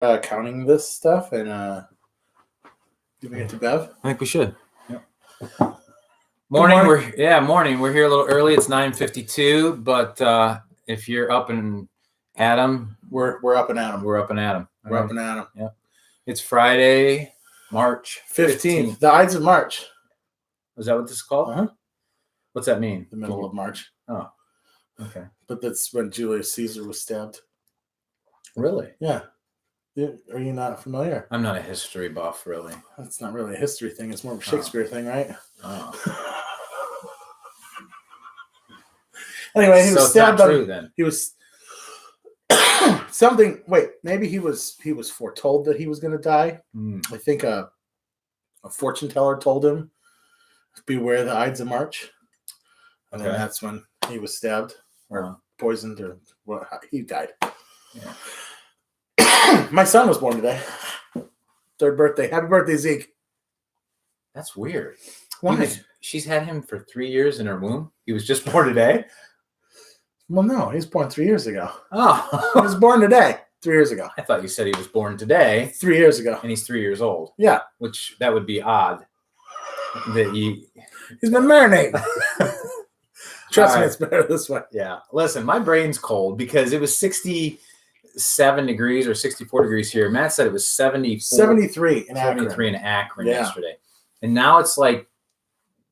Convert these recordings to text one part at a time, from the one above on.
Counting this stuff and giving it to Bev. I think we should. Yep. Morning. Morning. We're here a little early. It's 9:52, but if you're up and Adam, we're up and at 'em. We're up and at 'em. We're up and at 'em. Yep. It's Friday, March 15th. The Ides of March. Is that what this is called? Uh-huh. What's that mean? The middle of March. Oh, okay. But that's when Julius Caesar was stabbed. Really? Yeah. Are you not familiar? I'm not a history buff, really. That's not really a history thing. It's more of a Shakespeare thing, right? Oh. Anyway, he was stabbed. Then he was something. Wait, maybe he was foretold that he was going to die. I think a fortune teller told him, "Beware the Ides of March," and then that's when he was stabbed or poisoned or what? He died. Yeah. My son was born today. 3rd birthday. Happy birthday, Zeke. That's weird. Why? She's had him for 3 years in her womb. He was just born today? Well, no. He was born 3 years ago. Oh. He was born today. 3 years ago. I thought you said he was born today. 3 years ago. And he's 3 years old. Yeah. Which, that would be odd. He's been marinating. Trust me, it's better this way. Yeah. Listen, my brain's cold because it was 67 degrees or 64 degrees here. Matt said it was 73 in Akron yesterday. And now it's like,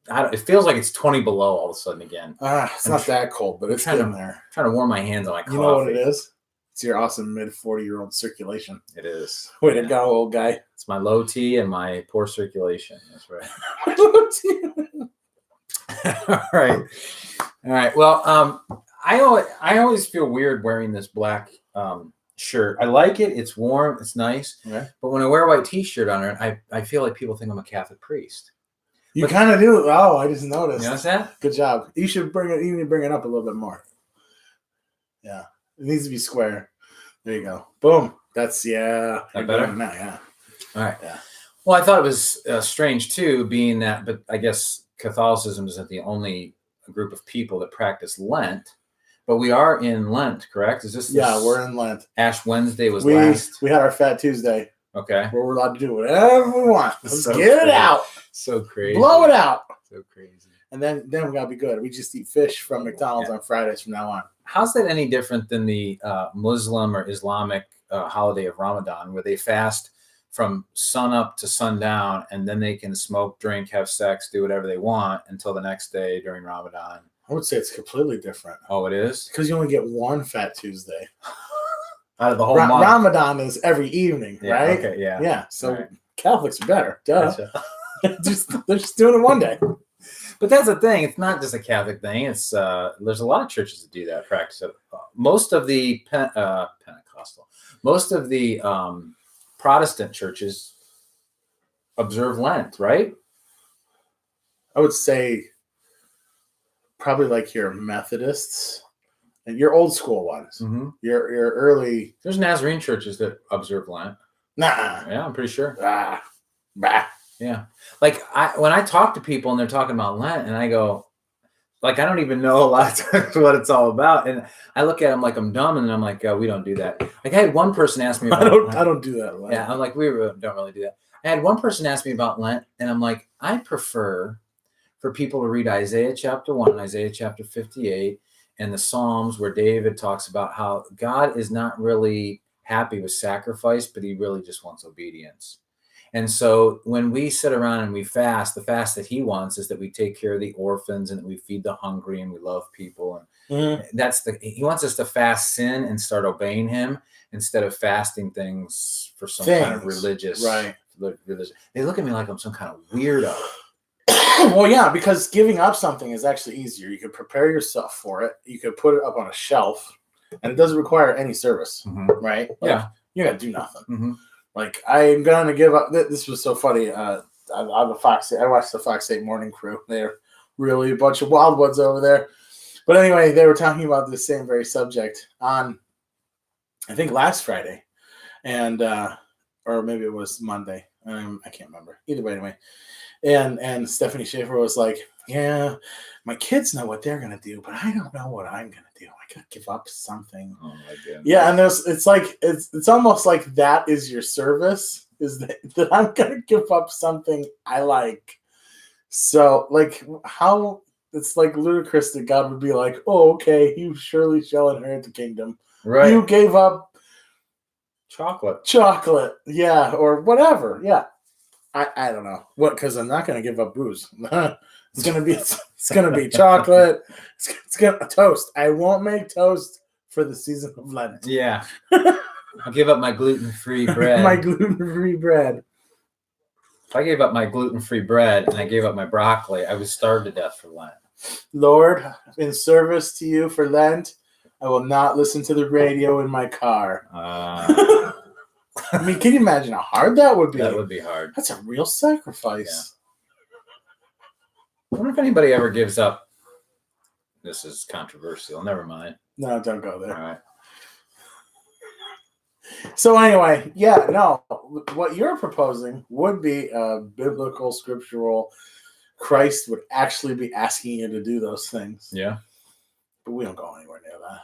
it feels like it's 20 below all of a sudden again. It's not that cold, but it's getting there. Trying to warm my hands on my coffee. You know what it is? It's your awesome mid-40-year-old circulation. It is. Way to go, old guy. It's my low T and my poor circulation. That's right. Low T. All right. Well, I always feel weird wearing this black shirt. I like it. It's warm. It's nice. Okay. But when I wear a white T-shirt on it, I feel like people think I'm a Catholic priest. You kind of do. Oh, I just noticed. You notice that? Good job. You should bring it. You need to bring it up a little bit more. Yeah, it needs to be square. There you go. Boom. That's That better? Now, yeah. All right. Yeah. Well, I thought it was strange too, being that, but I guess Catholicism isn't the only group of people that practice Lent. But we are in Lent, correct? Is this? Yeah, we're in Lent. Ash Wednesday was last. We had our Fat Tuesday. Okay. Where we're allowed to do whatever we want. Let's So get crazy. it out. So crazy. Blow it out. So crazy. And then we gotta be good. We just eat fish from McDonald's on Fridays from now on. How's that any different than the Muslim or Islamic holiday of Ramadan, where they fast from sun up to sundown, and then they can smoke, drink, have sex, do whatever they want until the next day during Ramadan? I would say it's completely different. Oh, it is? Because you only get one Fat Tuesday. Out of the whole month. Ramadan is every evening, right? Okay, yeah. Yeah, so right. Catholics are better. Duh. Gotcha. They're just doing it one day. But that's the thing. It's not just a Catholic thing. It's there's a lot of churches that do that practice. Most of the Pentecostal, most of the Protestant churches observe Lent, right? I would say probably like your Methodists and your old school ones. Mm-hmm. Your early. There's Nazarene churches that observe Lent. Nah. Yeah, I'm pretty sure. Bah. Yeah. Like when I talk to people and they're talking about Lent and I go, like, I don't even know a lot of times what it's all about. And I look at them like I'm dumb and I'm like, we don't do that. Like I had one person ask me about I don't do that. Lent. Yeah. I'm like, we don't really do that. I had one person ask me about Lent and I'm like, I prefer for people to read Isaiah chapter 1 and Isaiah chapter 58 and the Psalms where David talks about how God is not really happy with sacrifice, but he really just wants obedience. And so when we sit around and we fast, the fast that he wants is that we take care of the orphans and that we feed the hungry and we love people. And he wants us to fast sin and start obeying him instead of fasting things for some kind of religious. Right. They look at me like I'm some kind of weirdo. Well, yeah, because giving up something is actually easier. You could prepare yourself for it. You could put it up on a shelf and it doesn't require any service, right? Like, yeah. You're going to do nothing. Mm-hmm. Like, I'm going to give up. This was so funny. I watched the Fox 8 Morning Crew. They're really a bunch of wild ones over there. But anyway, they were talking about the same very subject on, I think, last Friday. And, or maybe it was Monday. I can't remember. Either way, anyway. And Stephanie Schaefer was like, yeah, my kids know what they're gonna do, but I don't know what I'm gonna do. I gotta give up something. Oh my goodness. Yeah, and it's almost like that is your service, is that I'm gonna give up something I like. So like how it's like ludicrous that God would be like, oh, okay, you surely shall inherit the kingdom. Right. You gave up chocolate. Yeah, or whatever. Yeah. I don't know what, because I'm not going to give up booze. It's gonna be chocolate. It's gonna toast. I won't make toast for the season of Lent. Yeah, I'll give up my gluten-free bread. My gluten-free bread. If I gave up my gluten-free bread and I gave up my broccoli, I would starve to death for Lent. Lord, in service to you for Lent, I will not listen to the radio in my car. I mean, can you imagine how hard that would be? That would be hard. That's a real sacrifice. Yeah. I wonder if anybody ever gives up. This is controversial. Never mind. No, don't go there. All right. So anyway, yeah, no, what you're proposing would be a biblical, scriptural. Christ would actually be asking you to do those things. Yeah. But we don't go anywhere near that.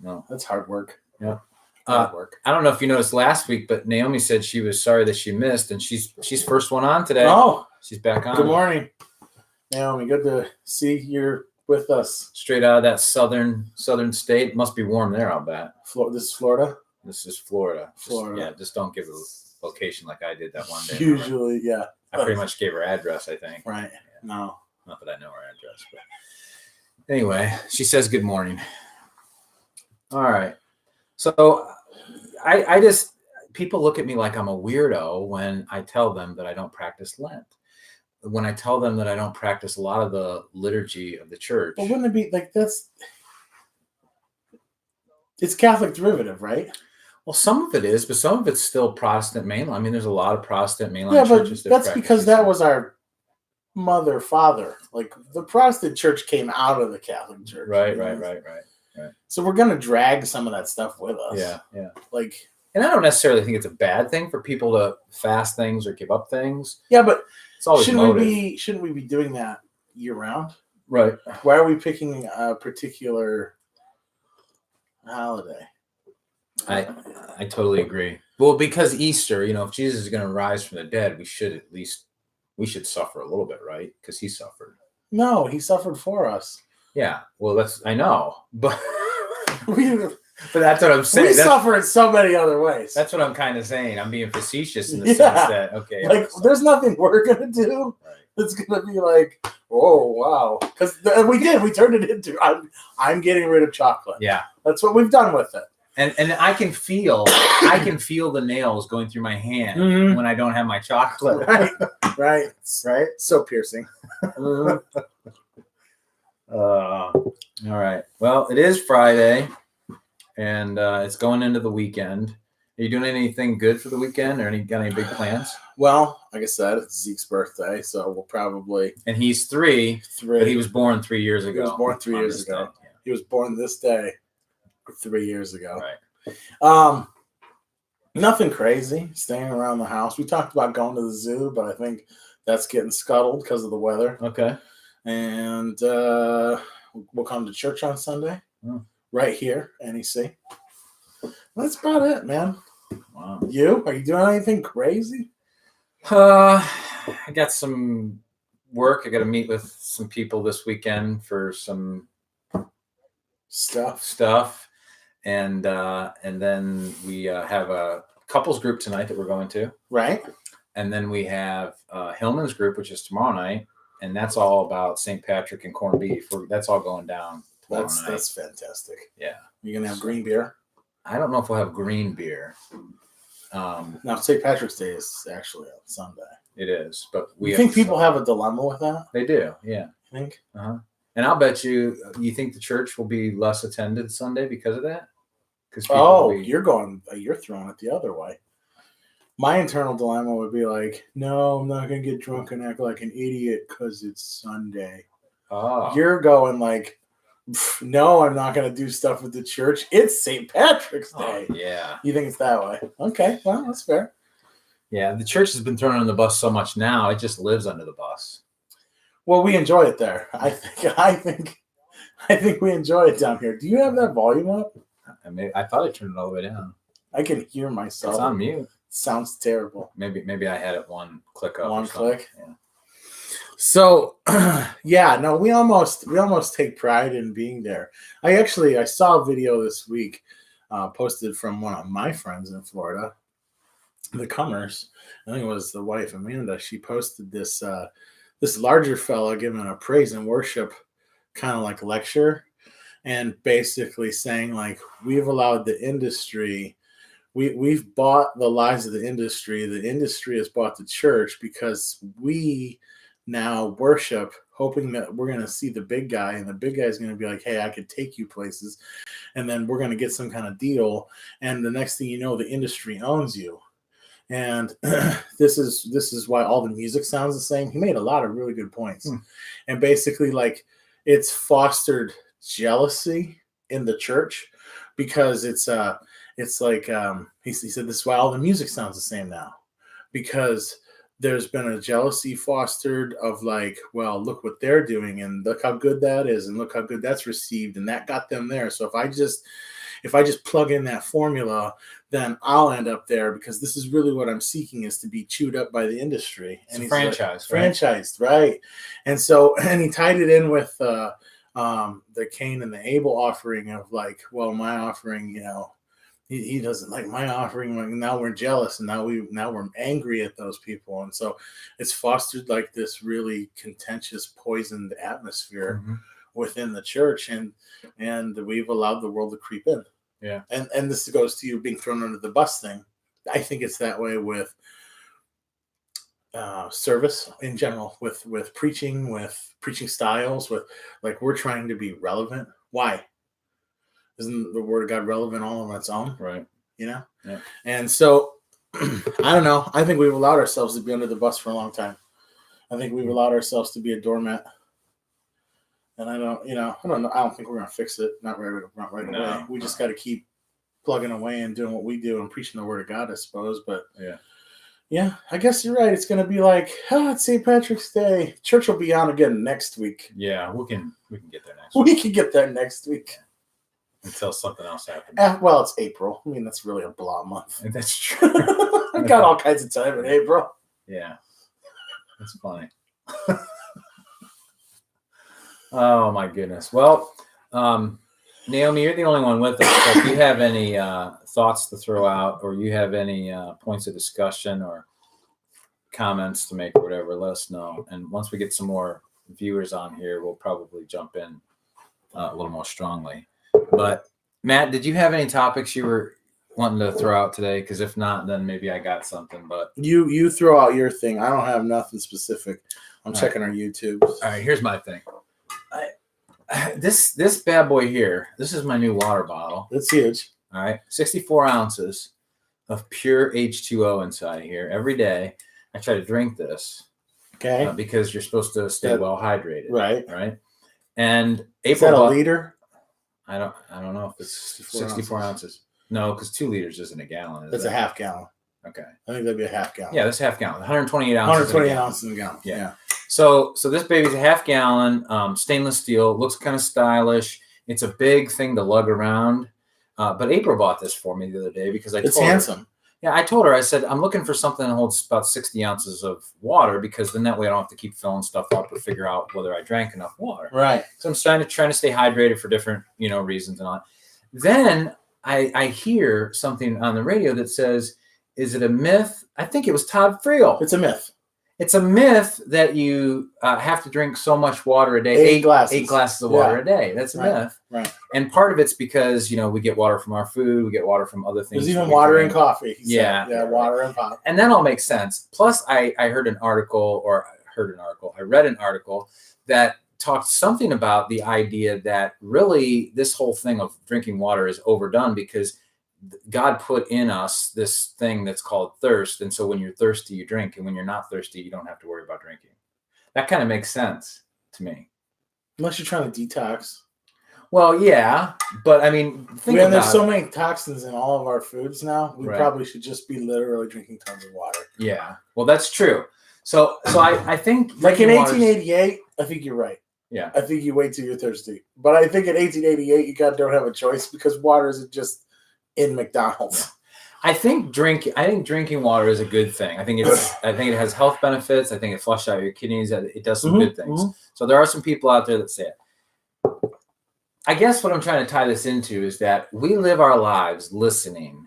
No. That's hard work. Yeah. Work. I don't know if you noticed last week, but Naomi said she was sorry that she missed, and she's first one on today. Oh, she's back on. Good morning, Naomi. Good to see you're with us. Straight out of that southern state. Must be warm there, I'll bet. This is Florida. This is Florida. Florida. Just don't give a location like I did that one day. Usually, yeah. I pretty much gave her address, I think. Right. Yeah. No. Not that I know her address, but anyway, she says good morning. All right. So I just, people look at me like I'm a weirdo when I tell them that I don't practice Lent. When I tell them that I don't practice a lot of the liturgy of the church. But wouldn't it be like it's Catholic derivative, right? Well, some of it is, but some of it's still Protestant mainline. I mean, there's a lot of Protestant mainline yeah, churches. But that's because that was our father. Like the Protestant church came out of the Catholic church. Right. So we're gonna drag some of that stuff with us. Yeah. Like, and I don't necessarily think it's a bad thing for people to fast things or give up things. Yeah, but it's always shouldn't we be doing that year round? Right. Why are we picking a particular holiday? I totally agree. Well, because Easter, if Jesus is going to rise from the dead, we should suffer a little bit, right? Because he suffered. No, he suffered for us. Yeah. Well, I know, but but that's what I'm saying. We suffer in so many other ways. That's what I'm kind of saying. I'm being facetious in the sense that like there's nothing we're gonna do. Right. It's gonna be like, oh wow, because we turned it into I'm getting rid of chocolate. Yeah, that's what we've done with it. And I can feel the nails going through my hand when I don't have my chocolate. Right. So piercing. All right. Well, it is Friday, and it's going into the weekend. Are you doing anything good for the weekend, or got any big plans? Well, like I said, it's Zeke's birthday, so we'll probably. And he's 3. But he was born 3 years ago. He was born 3 years ago. Yeah. He was born this day 3 years ago. Right. Nothing crazy. Staying around the house. We talked about going to the zoo, but I think that's getting scuttled because of the weather. Okay. And we'll come to church on Sunday, right here, NEC. That's about it, man. Wow. Are you doing anything crazy? I got some work. I got to meet with some people this weekend for some stuff, and then we have a couples group tonight that we're going to. Right. And then we have Hillman's group, which is tomorrow night, and that's all about St. Patrick and corned beef. That's all going down tomorrow night. That's fantastic. Yeah. You're gonna have green beer? I don't know if we'll have green beer. Now St. Patrick's Day is actually on Sunday. It is, but you think people have a dilemma with that? They do, yeah. You think? Uh-huh. And I'll bet you think the church will be less attended Sunday because of that? You're throwing it the other way. My internal dilemma would be like, no, I'm not going to get drunk and act like an idiot because it's Sunday. Oh. You're going like, no, I'm not going to do stuff with the church. It's St. Patrick's Day. Oh, yeah. You think it's that way? Okay, well, that's fair. Yeah, the church has been thrown under the bus so much now, it just lives under the bus. Well, we enjoy it there. I think we enjoy it down here. Do you have that volume up? I thought I turned it all the way down. I can hear myself. It's on mute. Sounds terrible. Maybe I had it one click up. One click. Yeah. So, yeah, no, we almost take pride in being there. I saw a video this week posted from one of my friends in Florida, the Cummers. I think it was the wife, Amanda. She posted this this larger fella giving a praise and worship kind of like lecture, and basically saying like, we've allowed the industry, we've bought the lives of the industry has bought the church, because we now worship hoping that we're going to see the big guy, and the big guy is going to be like, hey, I could take you places, and then we're going to get some kind of deal, and the next thing you know, the industry owns you. And this is why all the music sounds the same. He made a lot of really good points. And basically, like, it's fostered jealousy in the church, because it's like he said, this is why all the music sounds the same now, because there's been a jealousy fostered of like, well, look what they're doing, and look how good that is, and look how good that's received, and that got them there. So if I just plug in that formula, then I'll end up there, because this is really what I'm seeking, is to be chewed up by the industry. And he's franchise, like, franchised, right? And so, and he tied it in with the Cain and the Abel offering of like, well, my offering, you know, he doesn't like my offering. Like, now we're jealous, and now we're angry at those people, and so it's fostered like this really contentious, poisoned atmosphere within the church, and we've allowed the world to creep in. Yeah, and this goes to you being thrown under the bus thing. I think it's that way with service in general, with preaching styles, with like, we're trying to be relevant. Why? Isn't the word of God relevant all on its own? Right. You know? Yeah. And so, I don't know. I think we've allowed ourselves to be under the bus for a long time. I think we've allowed ourselves to be a doormat. And I don't know. I don't think we're going to fix it. Not right away. We just got to keep plugging away and doing what we do and preaching the word of God, I suppose. But yeah, I guess you're right. It's going to be like, it's St. Patrick's Day. Church will be on again next week. Yeah, we can get there next week. We can get there next week. Until something else happens. Well, it's April. I mean, that's really a blah month. That's true. I got all kinds of time in April. Yeah. That's funny. Oh, my goodness. Well, Naomi, you're the only one with us. So if you have any thoughts to throw out, or you have any points of discussion or comments to make or whatever, let us know. And once we get some more viewers on here, we'll probably jump in a little more strongly. But Matt, did you have any topics you were wanting to throw out today? Because if not, then maybe I got something. But you throw out your thing. I don't have nothing specific. I'm checking our YouTube. All right, here's my thing. This bad boy here. This is my new water bottle. That's huge. All right, 64 ounces of pure H2O inside here every day. I try to drink this. Okay. Because you're supposed to stay well hydrated. Right. Right. And is that a liter? I don't know if it's 64 ounces. No, because 2 liters isn't a gallon. That's a half gallon. Okay. I think that'd be a half gallon. Yeah, that's half gallon. 128 ounces. 128 ounces in a gallon. Yeah. So this baby's a half gallon, stainless steel. Looks kind of stylish. It's a big thing to lug around. But April bought this for me the other day because it's handsome. I told her, I said, I'm looking for something that holds about 60 ounces of water, because then that way I don't have to keep filling stuff up or figure out whether I drank enough water. Right. So I'm trying to stay hydrated for different, reasons and all. Then I hear something on the radio that says, is it a myth? I think it was Todd Friel. It's a myth. It's a myth that you have to drink so much water a day. 8 glasses. 8 glasses of water a day. That's a myth. Right. And part of it's because, we get water from our food. We get water from other things. There's even water in coffee. Yeah. Yeah, water in pop. And that all makes sense. Plus, I read an article that talked something about the idea that really this whole thing of drinking water is overdone, because God put in us this thing that's called thirst. And so when you're thirsty, you drink. And when you're not thirsty, you don't have to worry about drinking. That kind of makes sense to me. Unless you're trying to detox. Well, yeah, but I mean, think There's about so many toxins in all of our foods now. We Right. probably should just be literally drinking tons of water. Yeah, well, that's true. So I think Like in drinking water's- 1888, I think you're right. Yeah. I think you wait till you're thirsty. But I think in 1888, you don't have a choice because water isn't just in McDonald's. I think drinking water is a good thing. I think it has health benefits. I think it flushes out your kidneys. It does some good things. So there are some people out there that say it. I guess what I'm trying to tie this into is that we live our lives listening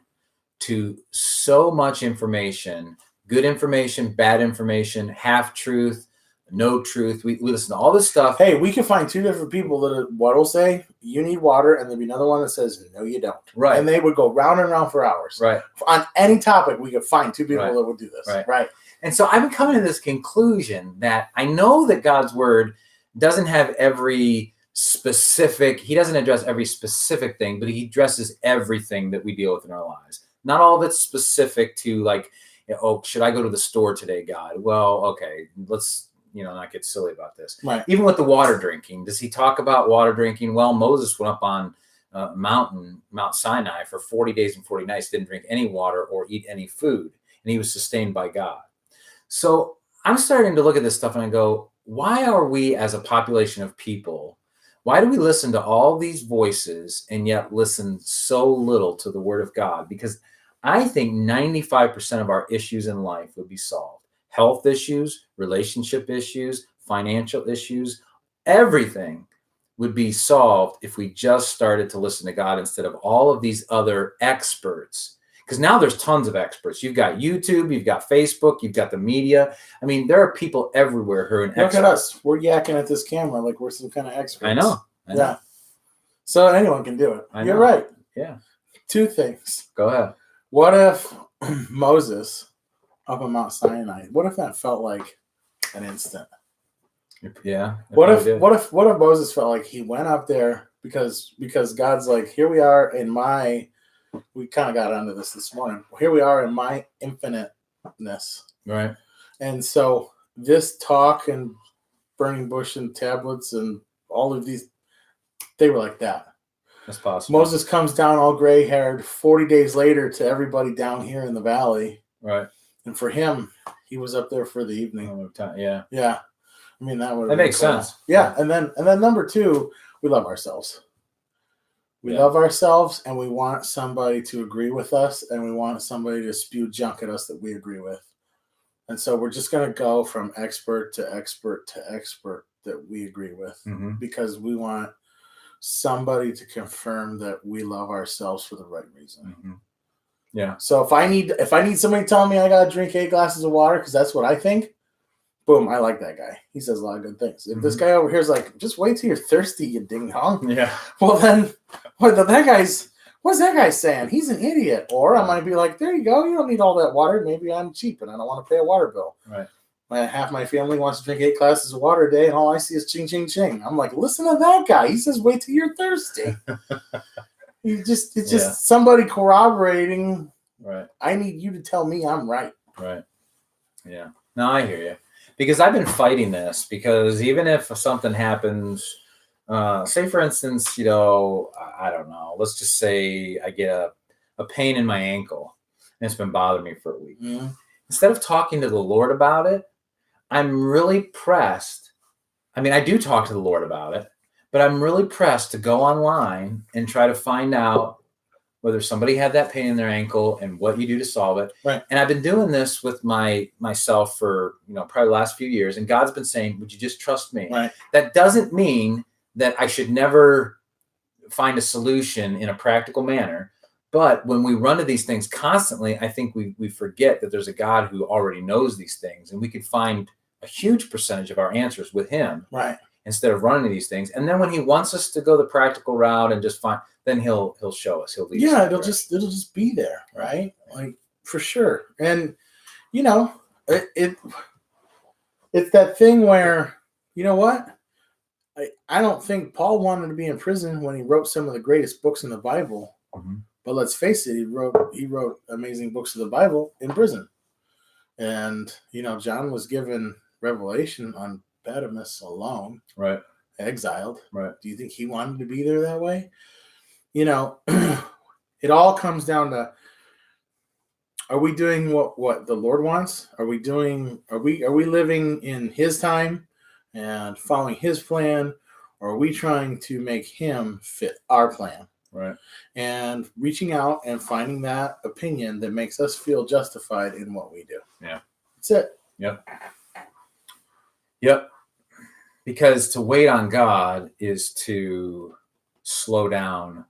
to so much information, good information, bad information, half truth, no truth. We listen to all this stuff. Hey, we can find two different people that will say you need water, and there'll be another one that says no, you don't. Right. And they would go round and round for hours. Right. On any topic, we could find two people Right. that would do this. Right. Right. And so I've been coming to this conclusion that I know that God's word doesn't have every specific, he doesn't address every specific thing, but he addresses everything that we deal with in our lives. Not all of it's specific to like, oh, should I go to the store today, God? Well, okay, let's not get silly about this. Right. Even with the water drinking, does he talk about water drinking? Well, Moses went up on Mount Sinai for 40 days and 40 nights, didn't drink any water or eat any food, and he was sustained by God. So I'm starting to look at this stuff and I go, why are we as a population of people, why do we listen to all these voices and yet listen so little to the word of God? Because I think 95% of our issues in life would be solved. Health issues, relationship issues, financial issues, everything would be solved if we just started to listen to God instead of all of these other experts. Because now there's tons of experts. You've got YouTube, you've got Facebook, you've got the media. I mean, there are people everywhere who are an expert. Look at us. We're yakking at this camera like we're some kind of experts. I know. Yeah. So anyone can do it. You're right. Yeah. Two things. Go ahead. What if Moses up on Mount Sinai, what if that felt like an instant? Yeah. What if Moses felt like he went up there because God's like, here we are in my, we kind of got onto this morning. Here we are in my infiniteness. Right. And so this talk and burning bush and tablets and all of these, they were like that. That's possible. Moses comes down all gray-haired 40 days later to everybody down here in the valley. Right. And for him, he was up there for the evening. Yeah. Yeah. I mean, that makes sense. Yeah. And then number two, we love ourselves. We love ourselves, and we want somebody to agree with us, and we want somebody to spew junk at us that we agree with. And so we're just going to go from expert to expert to expert that we agree with, because we want somebody to confirm that we love ourselves for the right reason. Yeah. So if I need somebody telling me I got to drink 8 glasses of water because that's what I think, boom, I like that guy. He says a lot of good things. If this guy over here is like, just wait till you're thirsty, you ding dong. Yeah. Well, then what's that guy saying? He's an idiot. Or I might be like, there you go. You don't need all that water. Maybe I'm cheap and I don't want to pay a water bill. Right. Half my family wants to drink 8 glasses of water a day, and all I see is ching, ching, ching. I'm like, listen to that guy. He says, wait till you're thirsty. It's just somebody corroborating. Right. I need you to tell me I'm right. Right. Yeah. No, I hear you. Because I've been fighting this, because even if something happens, say for instance, I don't know, let's just say I get a pain in my ankle and it's been bothering me for a week. Instead of talking to the Lord about it, I'm really pressed. I mean, I do talk to the Lord about it, but I'm really pressed to go online and try to find out whether somebody had that pain in their ankle and what you do to solve it. Right. And I've been doing this with myself for, probably the last few years. And God's been saying, would you just trust me? Right. That doesn't mean that I should never find a solution in a practical manner. But when we run to these things constantly, I think we forget that there's a God who already knows these things, and we can find a huge percentage of our answers with him. Right. Instead of running to these things. And then when he wants us to go the practical route and just find, then he'll show us. He'll lead us. Yeah, it'll just be there, right? Like, for sure. And it's that thing where, you know what? I don't think Paul wanted to be in prison when he wrote some of the greatest books in the Bible. But let's face it, he wrote amazing books of the Bible in prison. And John was given revelation on Patmos alone. Right. exiled. Right. Do you think he wanted to be there that way? You know, it all comes down to, are we doing what the Lord wants? Are we living in his time and following his plan? Or are we trying to make him fit our plan? Right. And reaching out and finding that opinion that makes us feel justified in what we do. Yeah. That's it. Yep. Because to wait on God is to slow down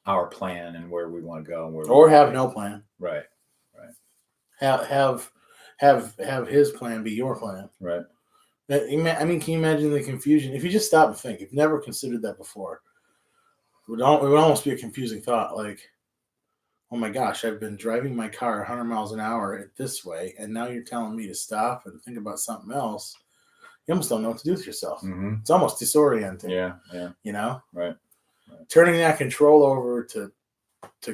our plan and where we want to go. Or have no plan. Right. Have his plan be your plan. Right. I mean, can you imagine the confusion? If you just stop and think, if you've never considered that before, it would almost be a confusing thought. Like, oh my gosh, I've been driving my car 100 miles an hour this way, and now you're telling me to stop and think about something else. You almost don't know what to do with yourself. Mm-hmm. It's almost disorienting. Yeah. You know? Right. Turning that control over to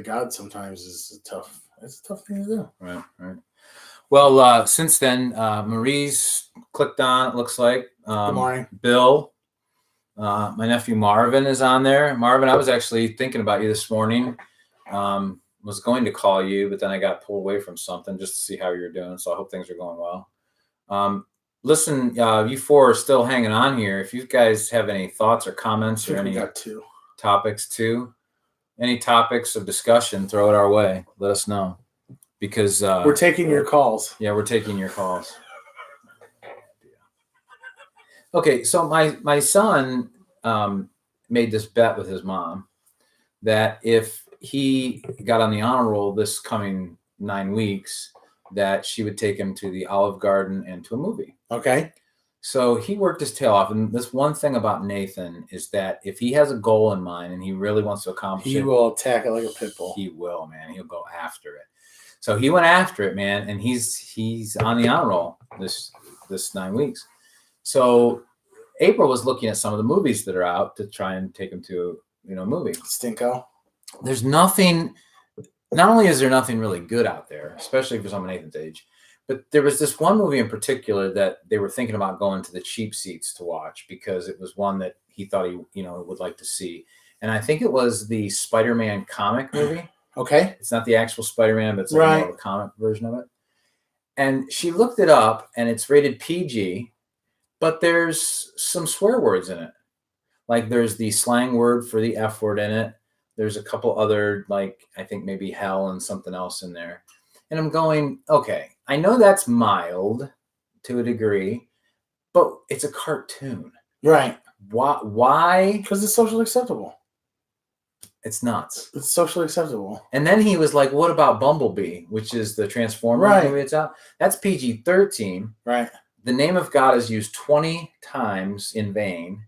God sometimes is it's a tough thing to do. Right. Well, since then, Marie's clicked on, it looks like. Good morning. Bill, my nephew Marvin is on there. Marvin, I was actually thinking about you this morning. Was going to call you, but then I got pulled away from something just to see how you're doing. So I hope things are going well. Listen, you four are still hanging on here. If you guys have any thoughts or comments or any topics too, any topics of discussion, throw it our way. Let us know. Because we're taking your calls. Yeah, we're taking your calls. Okay, so my son made this bet with his mom that if he got on the honor roll this coming 9 weeks, that she would take him to the Olive Garden and to a movie. Okay. So he worked his tail off. And this one thing about Nathan is that if he has a goal in mind and he really wants to accomplish it, he will attack it like a pit bull. He will, man. He'll go after it. So he went after it, man, and he's on the honor roll this 9 weeks. So April was looking at some of the movies that are out to try and take him to a movie. Stinko. There's nothing. Not only is there nothing really good out there, especially for someone Nathan's age, but there was this one movie in particular that they were thinking about going to the cheap seats to watch because it was one that he thought he would like to see, and I think it was the Spider-Man comic movie. Okay. It's not the actual Spider-Man, but it's like more of a comic version of it. And she looked it up, and it's rated PG, but there's some swear words in it. Like there's the slang word for the F word in it. There's a couple other, like I think maybe hell and something else in there. And I'm going, okay, I know that's mild to a degree, but it's a cartoon. Right. Why? Because it's socially acceptable. It's nuts. It's socially acceptable. And then he was like, what about Bumblebee, which is the Transformers movie that's out? That's PG-13. Right. The name of God is used 20 times in vain.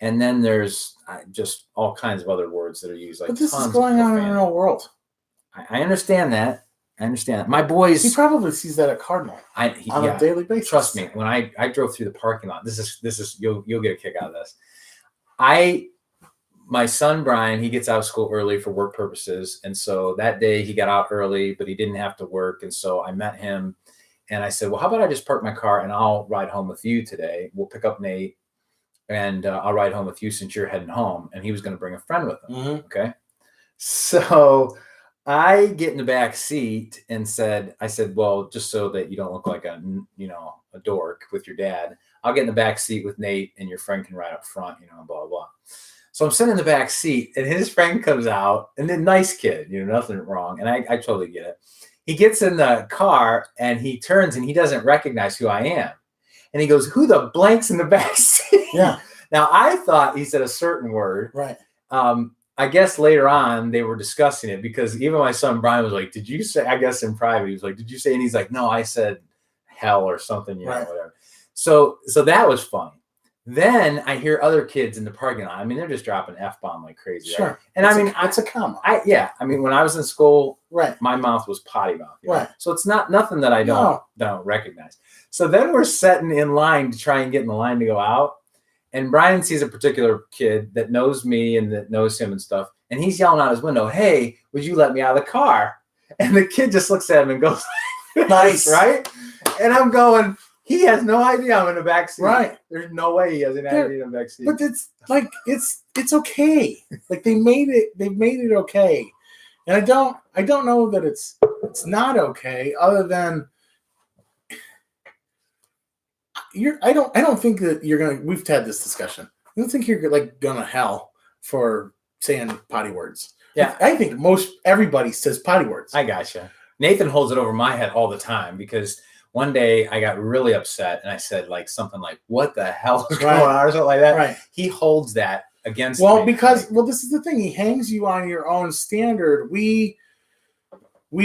And then there's just all kinds of other words that are used. Like, but this is going on in the real world. I understand that. My boys... He probably sees that at Cardinal on a daily basis. Trust me. When I drove through the parking lot, this is you'll get a kick out of this. My son, Brian, he gets out of school early for work purposes. And so that day he got out early, but he didn't have to work. And so I met him and I said, well, how about I just park my car and I'll ride home with you today. We'll pick up Nate and I'll ride home with you since you're heading home. And he was going to bring a friend with him. Mm-hmm. Okay. So I get in the back seat and I said, well, just so that you don't look like a dork with your dad, I'll get in the back seat with Nate and your friend can ride up front, blah, blah, blah. So I'm sitting in the back seat and his friend comes out and then nice kid, nothing wrong. And I totally get it. He gets in the car and he turns and he doesn't recognize who I am. And he goes, who the blank's in the back seat? Yeah. Now I thought he said a certain word. Right. I guess later on they were discussing it because even my son Brian was like, did you say, I guess in private, he was like, did you say? And he's like, no, I said hell or something, whatever. So that was funny. Then I hear other kids in the parking lot. I mean, they're just dropping F-bomb like crazy. Sure. Right? And it's a comma. When I was in school, right, my mouth was potty mouth. Right. So it's nothing that I don't recognize. So then we're setting in line to try and get in the line to go out. And Brian sees a particular kid that knows me and that knows him and stuff. And he's yelling out his window, hey, would you let me out of the car? And the kid just looks at him and goes, nice. Right? And I'm going, He has no idea I'm in the back seat. Right. There's no way he has an idea I'm in the back seat. But it's like it's okay. Like they've made it okay. And I don't know that it's not okay, other than I don't think that you're gonna. We've had this discussion. I don't think you're like gonna hell for saying potty words. Yeah. I think everybody says potty words. I gotcha. Nathan holds it over my head all the time because one day I got really upset and I said like something like, "What the hell is going on?" or something like that. Right. He holds that against me. Well, because this is the thing. He hangs you on your own standard. We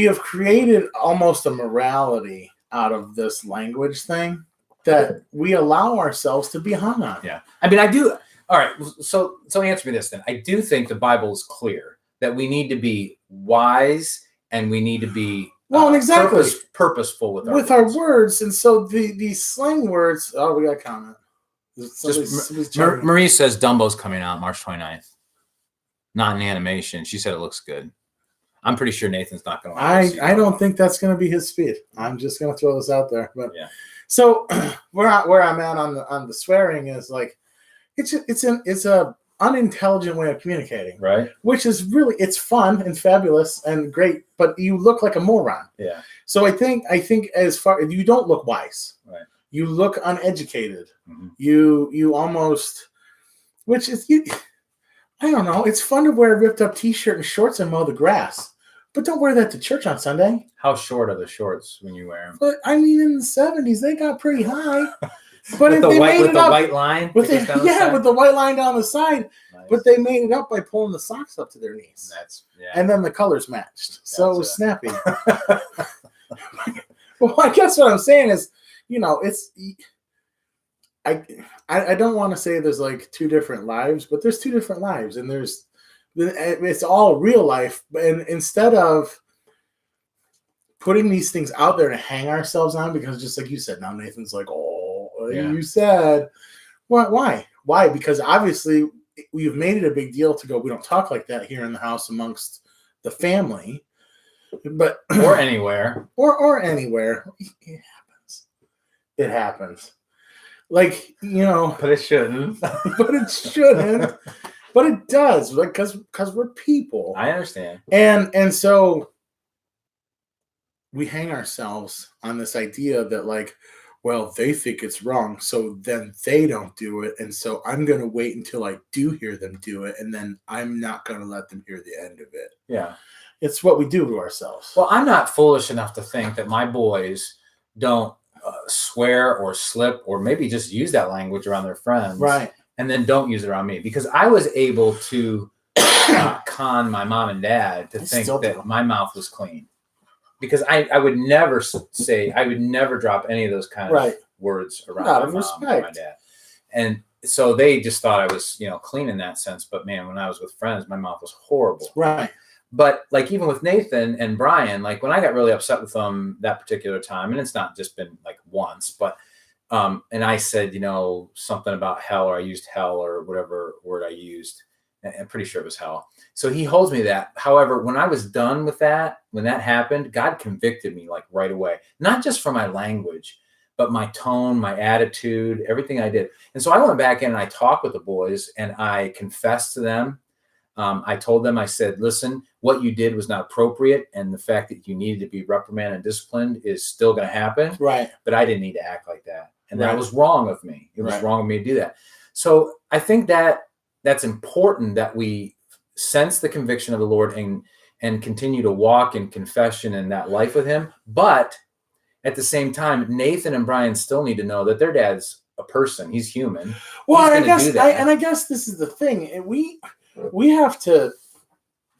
have created almost a morality out of this language thing that we allow ourselves to be hung on. Yeah. I mean, I do. All right. So answer me this then. I do think the Bible is clear that we need to be wise and we need to be exactly purposeful with our words. And so these slang words. Oh, we got a comment. Marie says Dumbo's coming out March 29th. Not in animation. She said it looks good. I'm pretty sure Nathan's not going to. I don't think that's going to be his speed. I'm just going to throw this out there. But yeah. So where I'm at on the swearing is like it's a unintelligent way of communicating, right? Which is really, it's fun and fabulous and great, but you look like a moron. Yeah. So I think as far, you don't look wise, right? You look uneducated. Mm-hmm. You almost, which is I don't know. It's fun to wear a ripped up T-shirt and shorts and mow the grass, but don't wear that to church on Sunday. How short are the shorts when you wear them? But I mean, in the 70s, they got pretty high. But with the white line, with the white line down the side. Nice. But they made it up by pulling the socks up to their knees. And then the colors matched, so it was snappy. Well, I guess what I'm saying is, it's. I don't want to say there's like two different lives, but there's two different lives, and it's all real life. And instead of putting these things out there to hang ourselves on, because just like you said, now Nathan's like, you said, why? Because obviously we've made it a big deal to go, we don't talk like that here in the house amongst the family, but or anywhere, or anywhere. It happens. Like, but it shouldn't. But it shouldn't. But it does, like, because we're people. I understand. And so we hang ourselves on this idea that, like, well, they think it's wrong, so then they don't do it, and so I'm going to wait until I do hear them do it, and then I'm not going to let them hear the end of it. Yeah. It's what we do to ourselves. Well, I'm not foolish enough to think that my boys don't swear or slip or maybe just use that language around their friends, right? And then don't use it around me, because I was able to con my mom and dad to think that my mouth was clean, because I would never drop any of those kind of words around my mom or my dad, and so they just thought I was clean in that sense. But man, when I was with friends, my mouth was horrible, right? But like even with Nathan and Brian, like when I got really upset with them that particular time, and it's not just been like once, but and I said, something about hell, or I used hell or whatever word I used. I'm pretty sure it was hell. So he holds me that. However, when I was done with that, when that happened, God convicted me like right away, not just for my language, but my tone, my attitude, everything I did. And so I went back in and I talked with the boys and I confessed to them. I told them, I said, listen, what you did was not appropriate. And the fact that you needed to be reprimanded and disciplined is still going to happen. Right. But I didn't need to act like that. And that was wrong of me. It was wrong of me to do that. So I think that's important, that we sense the conviction of the Lord and continue to walk in confession in that life with him. But at the same time, Nathan and Brian still need to know that their dad's a person. He's human. Well, I guess this is the thing. We have to,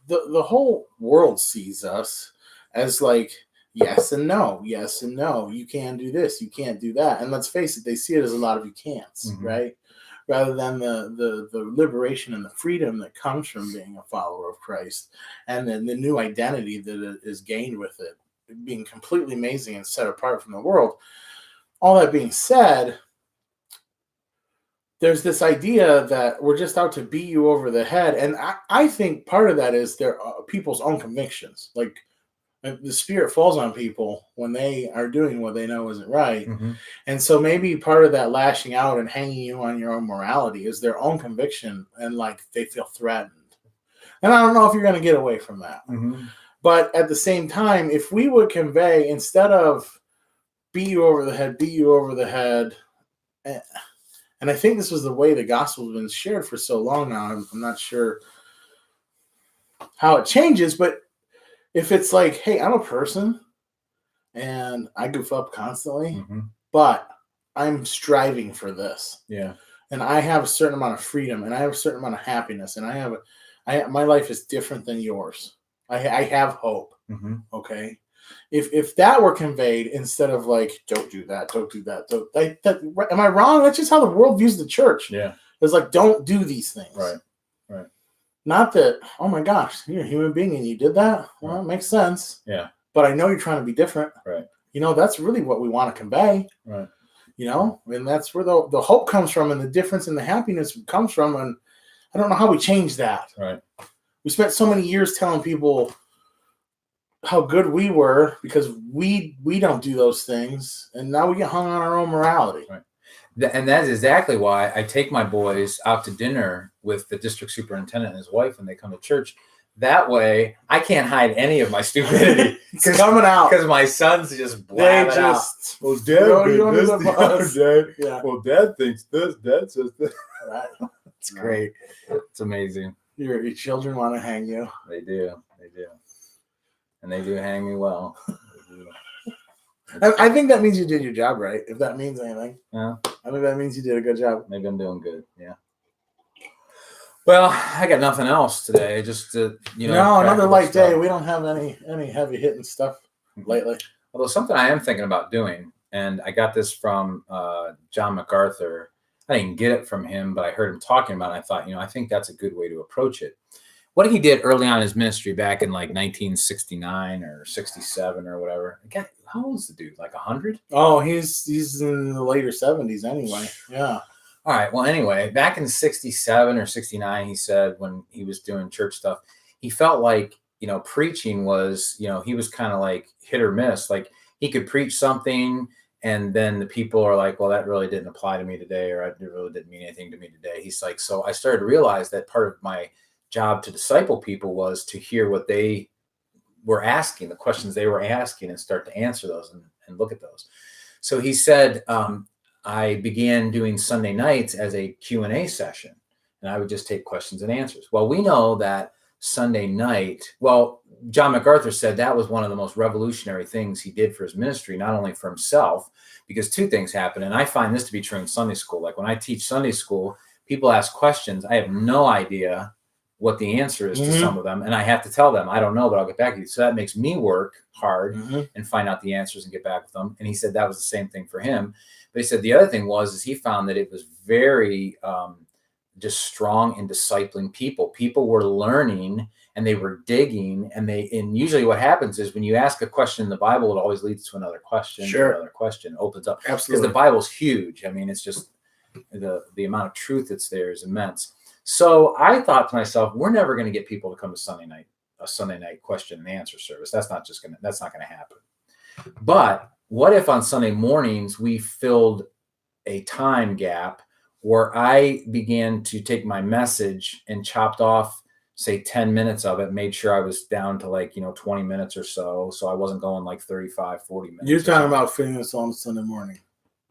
the whole world sees us as like, yes and no, yes and no. You can do this, you can't do that. And let's face it, they see it as a lot of you can'ts, right? Rather than the liberation and the freedom that comes from being a follower of Christ, and then the new identity that is gained with it, being completely amazing and set apart from the world. All that being said, there's this idea that we're just out to beat you over the head. And I think part of that is there are people's own convictions. Like the Spirit falls on people when they are doing what they know isn't right. Mm-hmm. And so maybe part of that lashing out and hanging you on your own morality is their own conviction, and like they feel threatened. And I don't know if you're going to get away from that. Mm-hmm. But at the same time, if we would convey, instead of beat you over the head, and I think this was the way the gospel has been shared for so long now. I'm not sure how it changes, but if it's like, hey, I'm a person and I goof up constantly, Mm-hmm. but I'm striving for this. Yeah. And I have a certain amount of freedom, and I have a certain amount of happiness, and my life is different than yours. I have hope. Mm-hmm. Okay. If that were conveyed instead of like, don't do that, am I wrong? That's just how the world views the church. Yeah. It's like, don't do these things. Right. Not that, oh my gosh, you're a human being and you did that. Well, it makes sense. Yeah. But I know you're trying to be different. Right. That's really what we want to convey. Right. And that's where the hope comes from, and the difference in the happiness comes from. And I don't know how we change that. Right. We spent so many years telling people how good we were because we don't do those things, and now we get hung on our own morality. Right. And that is exactly why I take my boys out to dinner with the district superintendent and his wife when they come to church. That way, I can't hide any of my stupidity. It's coming out. Because my sons just blab it out. Well, Dad Yeah. Well, Dad thinks this. Dad says this. Right. It's great. It's amazing. Your children want to hang you. They do. And they do hang me well. I think that means you did your job right, if that means anything. Yeah. I think that means you did a good job. Maybe I'm doing good. Yeah. Well, I got nothing else today. Just to, No, another light day. We don't have any heavy hitting stuff lately. Although something I am thinking about doing, and I got this from John MacArthur. I didn't get it from him, but I heard him talking about it. And I thought, I think that's a good way to approach it. What he did early on in his ministry back in like 1969 or 67 or whatever. Again, how old is the dude? Like 100? Oh, he's in the later 70s anyway. Yeah. All right. Well, anyway, back in 67 or 69, he said when he was doing church stuff, he felt like, preaching was, he was kind of like hit or miss. Like he could preach something and then the people are like, well, that really didn't apply to me today, or it really didn't mean anything to me today. He's like, so I started to realize that part of my job to disciple people was to hear what they were asking, the questions they were asking, and start to answer those and look at those. So he said, I began doing Sunday nights as a Q&A session, and I would just take questions and answers. Well, we know that Sunday night, John MacArthur said that was one of the most revolutionary things he did for his ministry, not only for himself, because two things happen. And I find this to be true in Sunday school. Like when I teach Sunday school, people ask questions. I have no idea what the answer is to some of them. And I have to tell them, I don't know, but I'll get back to you. So that makes me work hard and find out the answers and get back with them. And he said that was the same thing for him. But he said the other thing is he found that it was very just strong in discipling people. People were learning and they were digging, and usually what happens is when you ask a question in the Bible, it always leads to another question. Sure. Another question opens up. Absolutely. Because the Bible's huge. I mean, it's just the amount of truth that's there is immense. So I thought to myself, we're never going to get people to come to a Sunday night question and answer service. That's not going to happen. But what if on Sunday mornings we filled a time gap where I began to take my message and chopped off, say 10 minutes of it, made sure I was down to 20 minutes or so. So I wasn't going like 35, 40 minutes. You're talking about fitting this on Sunday morning.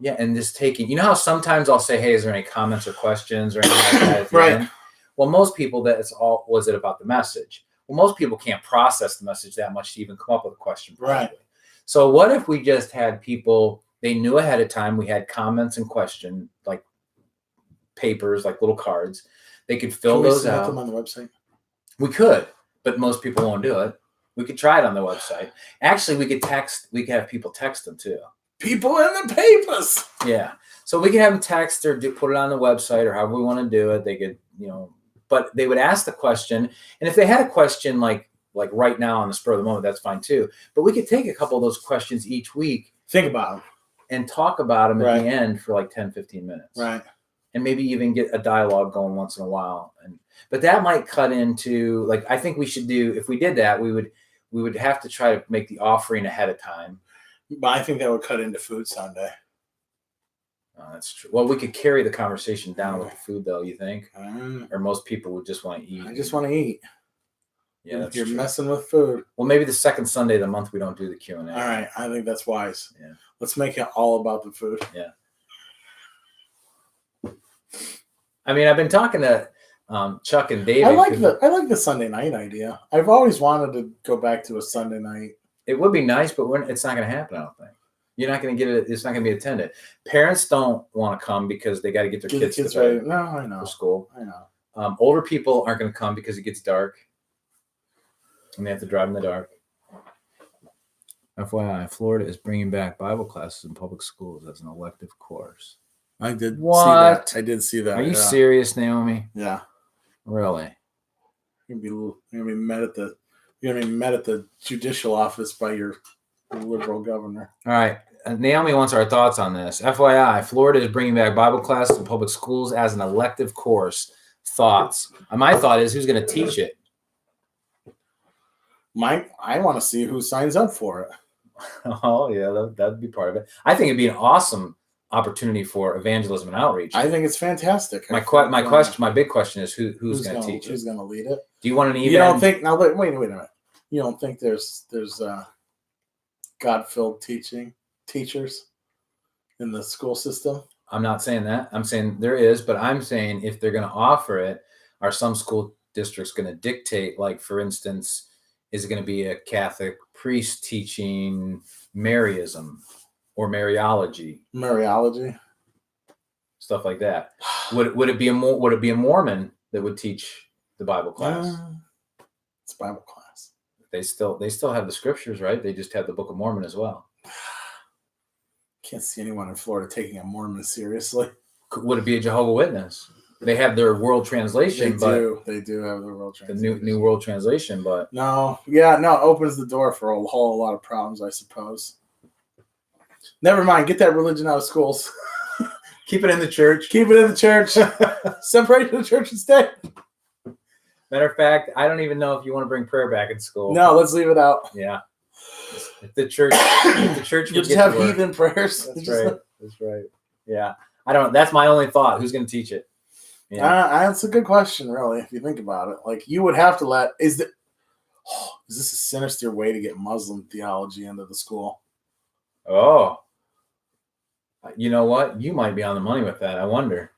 Yeah, and just taking, how sometimes I'll say, hey, is there any comments or questions or anything like that at the Right. end? Well, most people, was it about the message? Well, most people can't process the message that much to even come up with a question. Right. So what if we just had people, they knew ahead of time, we had comments and question, like papers, like little cards. They could fill those out. Them on the website? We could, but most people won't do it. We could try it on the website. Actually, we could have people text them too. People in the papers. Yeah. So we could have them text or put it on the website or however we want to do it. They could, but they would ask the question. And if they had a question like right now on the spur of the moment, that's fine too. But we could take a couple of those questions each week. Think about them. And talk about them Right. at the end for like 10, 15 minutes. Right. And maybe even get a dialogue going once in a while. But that might cut into, I think we should do, if we did that, we we would have to try to make the offering ahead of time. But I think that would cut into Food Sunday. That's true. Well, we could carry the conversation down with the food, though. You think, Mm. or most people would just want to eat? I just want to eat. Yeah, that's You're true. messing with food. Well, maybe the second Sunday of the month we don't do the Q&A. All right, I think that's wise. Yeah. Let's make it all about the food. Yeah. I mean, I've been talking to Chuck and David. I like the Sunday night idea. I've always wanted to go back to a Sunday night. It would be nice, but it's not going to happen. I don't think you're not going to get it. It's not going to be attended. Parents don't want to come because they got to get their kids ready. No, I know. For school. I know. Older people aren't going to come because it gets dark, and they have to drive in the dark. FYI, Florida is bringing back Bible classes in public schools as an elective course. I did What? see that. I did see that. Are you serious, Naomi? Yeah. Really? You're gonna be met at the judicial office by your liberal governor. All right. Naomi wants our thoughts on this. FYI, Florida is bringing back Bible classes in public schools as an elective course. Thoughts? My thought is, who's going to teach it? I want to see who signs up for it. Oh, yeah, that'd be part of it. I think it'd be an awesome opportunity for evangelism and outreach. I think it's fantastic. My big question is who's going to teach it? Who's going to lead it? Do you want an You don't think? Now wait a minute. You don't think there's God-filled teachers in the school system? I'm not saying that. I'm saying there is, but I'm saying if they're going to offer it, are some school districts going to dictate? Like, for instance, is it going to be a Catholic priest teaching Maryism or Mariology? Mariology, stuff like that. Would it be a Mormon that would teach the Bible class? It's Bible class. They still have the scriptures, right? They just have the Book of Mormon as well. Can't see anyone in Florida taking a Mormon seriously. Would it be a Jehovah's Witness? They have their world translation, They do have the world translation. The new world translation, but it opens the door for a whole lot of problems, I suppose. Never mind. Get that religion out of schools. Keep it in the church. Keep it in the church. Separate the church and state. Matter of fact, I don't even know if you want to bring prayer back in school. No, let's leave it out. Yeah. If the church you just have heathen prayers. That's right. That's right. Yeah. I don't. That's my only thought. Who's going to teach it? Yeah. That's a good question, really, if you think about it. Like, you would have to let. Is this a sinister way to get Muslim theology into the school? Oh. You know what? You might be on the money with that. I wonder.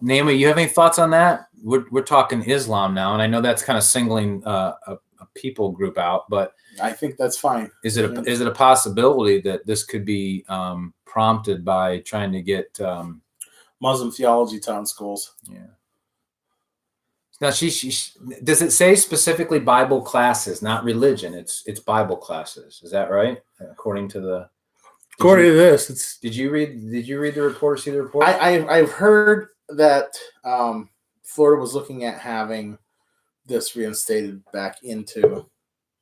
Naomi, you have any thoughts on that? We're talking Islam now, and I know that's kind of singling a people group out, but I think that's fine. Is it a possibility that this could be prompted by trying to get Muslim theology taught in schools? Yeah. Now she does it say specifically Bible classes, not religion? It's Bible classes. Is that right? According to this, Did you read the report or see the report? I've heard that Florida was looking at having this reinstated back into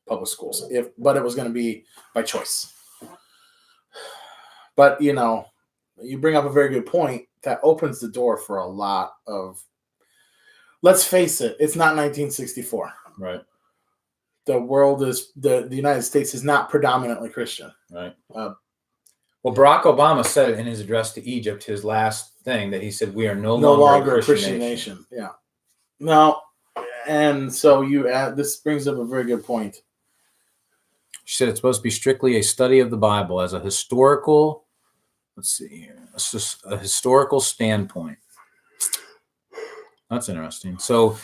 public schools, but it was going to be by choice. But you bring up a very good point that opens the door for a lot of. Let's face it, it's not 1964. Right. The world is the United States is not predominantly Christian. Right. Well, Barack Obama said it in his address to Egypt, his last thing, that he said, we are no longer a Christian nation. Yeah. No. And so this brings up a very good point. She said it's supposed to be strictly a study of the Bible as a historical, a historical standpoint. That's interesting. So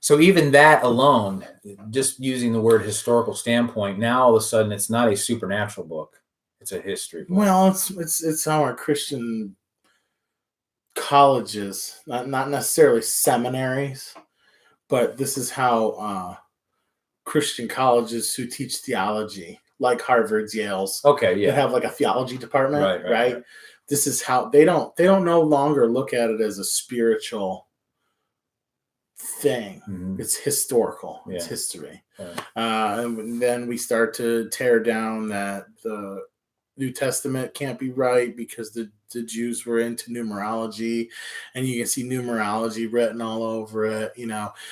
even that alone, just using the word historical standpoint, now all of a sudden it's not a supernatural book. It's a history book. Well, it's how our Christian colleges, not necessarily seminaries, but this is how Christian colleges who teach theology, like Harvard's, Yale's, they have like a theology department, right? This is how they don't no longer look at it as a spiritual thing. Mm-hmm. It's historical. Yeah. It's history. Right. And then we start to tear down that the New Testament can't be right because the Jews were into numerology, and you can see numerology written all over it,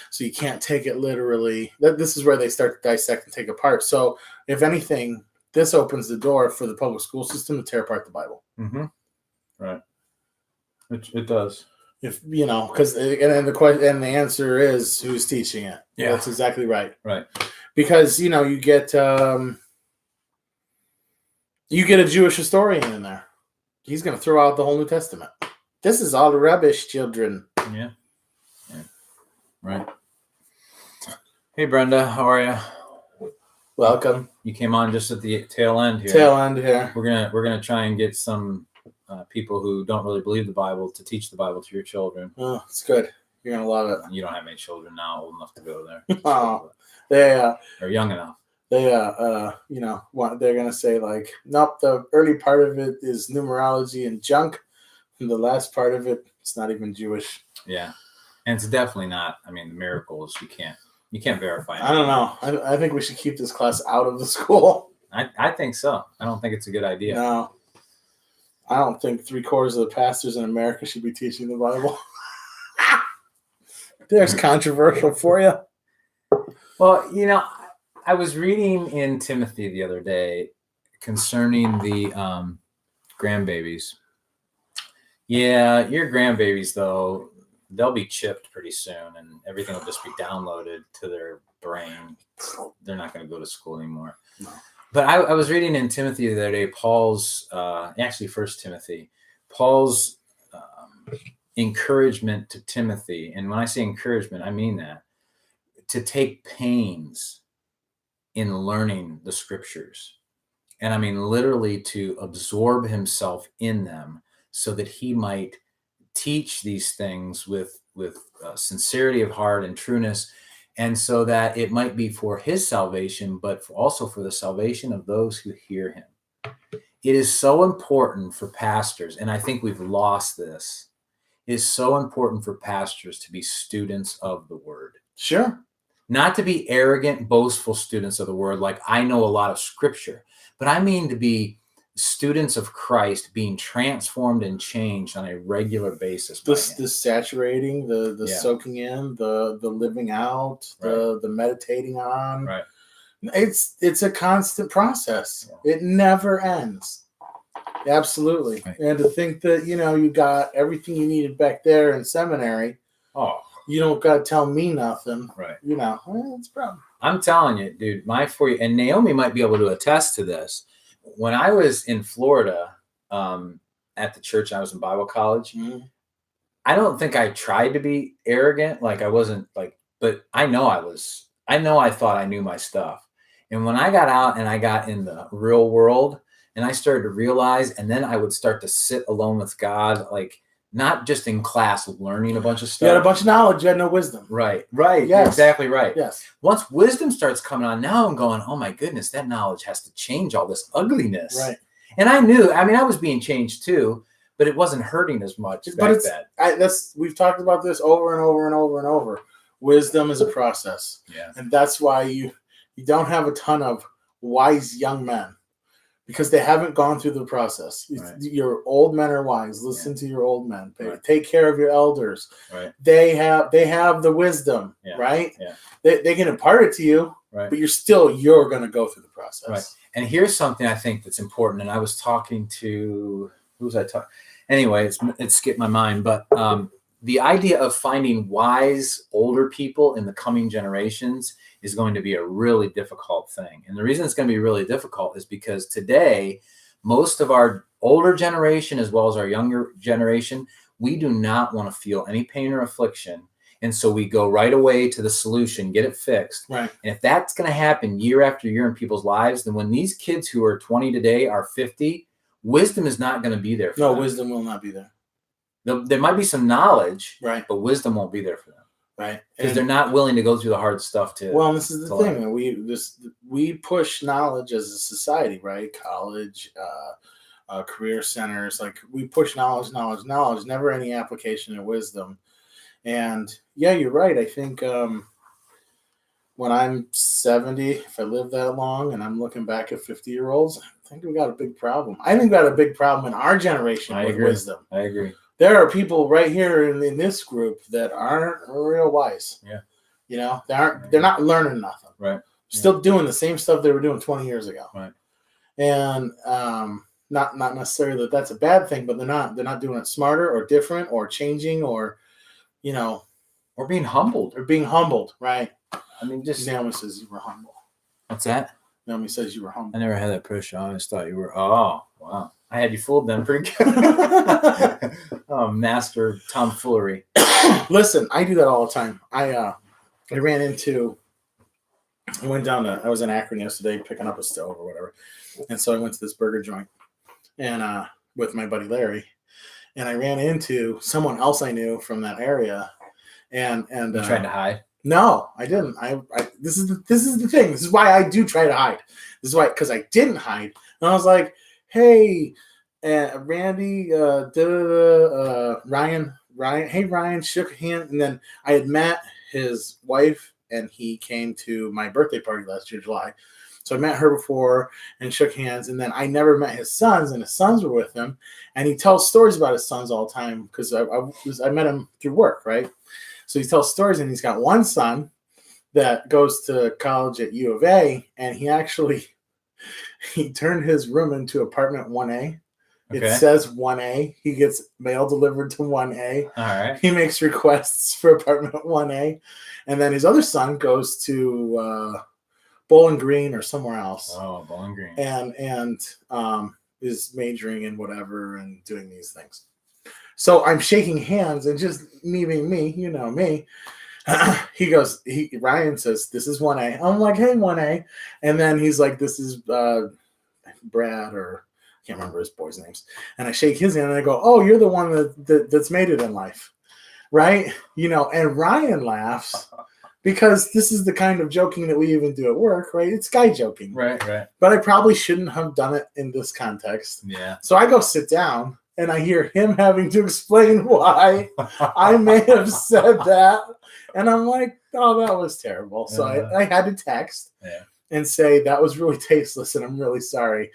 so you can't take it literally. This is where they start to dissect and take apart. So if anything, this opens the door for the public school system to tear apart the Bible. Mm-hmm. Right. It does. If because and the question and the answer is who's teaching it. Yeah, that's exactly right. Right. Because you get a Jewish historian in there. He's going to throw out the whole New Testament. This is all the rubbish, children. Yeah. Right. Hey, Brenda, how are you? Welcome. You came on just at the tail end here. We're gonna try and get some people who don't really believe the Bible to teach the Bible to your children. Oh, it's good. You're gonna love it. You don't have any children now old enough to go there. Oh, they are young enough. They they're gonna say like, nope. The early part of it is numerology and junk, and the last part of it's not even Jewish. Yeah, and it's definitely not. I mean, the miracles you can't verify. I don't know. I think we should keep this class out of the school. I think so. I don't think it's a good idea. No. I don't think 3/4 of the pastors in America should be teaching the Bible. There's controversial for you. Well, I was reading in Timothy the other day concerning the grandbabies. Yeah, your grandbabies, though, they'll be chipped pretty soon and everything will just be downloaded to their brain. They're not going to go to school anymore. No. But I was reading in Timothy the other day, Paul's, actually 1 Timothy, Paul's encouragement to Timothy. And when I say encouragement, I mean that. To take pains in learning the scriptures. And I mean literally to absorb himself in them so that he might teach these things with sincerity of heart and trueness, and so that it might be for his salvation, but also for the salvation of those who hear him. It is so important for pastors, and I think we've lost this. It is so important for pastors to be students of the word. Sure. Not to be arrogant, boastful students of the word, like I know a lot of scripture, but I mean to be students of Christ being transformed and changed on a regular basis. The saturating, the soaking in, the living out, the meditating on. Right. It's a constant process. Yeah. It never ends. Absolutely. Right. And to think that, you got everything you needed back there in seminary. Oh. You don't got to tell me nothing. Right. It's a problem. I'm telling you, dude, and Naomi might be able to attest to this. When I was in Florida at the church, I was in Bible college. Mm-hmm. I don't think I tried to be arrogant. Like I wasn't but I know I thought I knew my stuff. And when I got out and I got in the real world and I started to realize, and then I would start to sit alone with God, like not just in class learning a bunch of stuff. You had a bunch of knowledge, you had no wisdom. Right. Yes. You're exactly right. Yes. Once wisdom starts coming on, now I'm going, oh my goodness, that knowledge has to change all this ugliness. Right. And I was being changed too, but it wasn't hurting as much back then. We've talked about this over and over and over and over. Wisdom is a process. Yeah. And that's why you don't have a ton of wise young men. Because they haven't gone through the process. Right. Your old men are wise. Listen to your old men. Right. Take care of your elders. Right. They have the wisdom, right? Yeah. They can impart it to you, right. But you're going to go through the process. Right. And here's something I think that's important. And I was talking to, who was I talking? Anyway, it skipped my mind. But the idea of finding wise older people in the coming generations is going to be a really difficult thing. And the reason it's going to be really difficult is because today, most of our older generation, as well as our younger generation, we do not want to feel any pain or affliction. And so we go right away to the solution, get it fixed. Right. And if that's going to happen year after year in people's lives, then when these kids who are 20 today are 50, wisdom is not going to be there for them. No, wisdom will not be there. There might be some knowledge, right, but wisdom won't be there for them. Right. Because they're not willing to go through the hard stuff to. Well, this is the thing. We push knowledge as a society, right? College, career centers, like we push knowledge, never any application of wisdom. And yeah, you're right. I think when I'm 70, if I live that long and I'm looking back at 50-year-olds, I think we got a big problem. I think we got a big problem in our generation I with agree. wisdom. I agree. There are people right here in this group that aren't real wise. Yeah. You know, they're not learning nothing. Right. Still doing the same stuff they were doing 20 years ago. Right. And not necessarily that that's a bad thing, but they're not doing it smarter or different or changing or, you know, Or being humbled. or being humbled, right? I mean, just Naomi says you were humble. what's that? Naomi says you were humble. I never had that pressure. I always thought you were. Oh, wow! I had you fooled then, pretty good. Oh, master tomfoolery. Listen, I do that all the time. I went down to, I was in Akron yesterday picking up a stove or whatever. And so I went to this burger joint and with my buddy Larry. And I ran into someone else I knew from that area. And You tried to hide. no, I didn't. This is the thing. This is why I do try to hide. This is why, because I didn't hide. And I was like, hey, Randy, Ryan, hey Ryan, shook hands, and then I had met his wife, and he came to my birthday party last year, July. So I met her before and shook hands, and then I never met his sons, and his sons were with him, and he tells stories about his sons all the time because I met him through work, right? So he tells stories, and he's got one son that goes to college at U of A, and he turned his room into apartment 1A. Okay. It says 1A. He gets mail delivered to 1A. All right. He makes requests for apartment 1A. And then his other son goes to Bowling Green or somewhere else. Oh, Bowling Green. And is majoring in whatever and doing these things. So I'm shaking hands and just me being me, you know me. Ryan says, this is 1A. I'm like, hey, 1A. And then he's like, this is Brad, or I can't remember his boys' names. And I shake his hand and I go, oh, you're the one that's made it in life. Right? You know, and Ryan laughs because this is the kind of joking that we even do at work, right? It's guy joking. Right. But I probably shouldn't have done it in this context. Yeah. So I go sit down and I hear him having to explain why I may have said that. And I'm like, oh, that was terrible. So I had to text and say, that was really tasteless and I'm really sorry.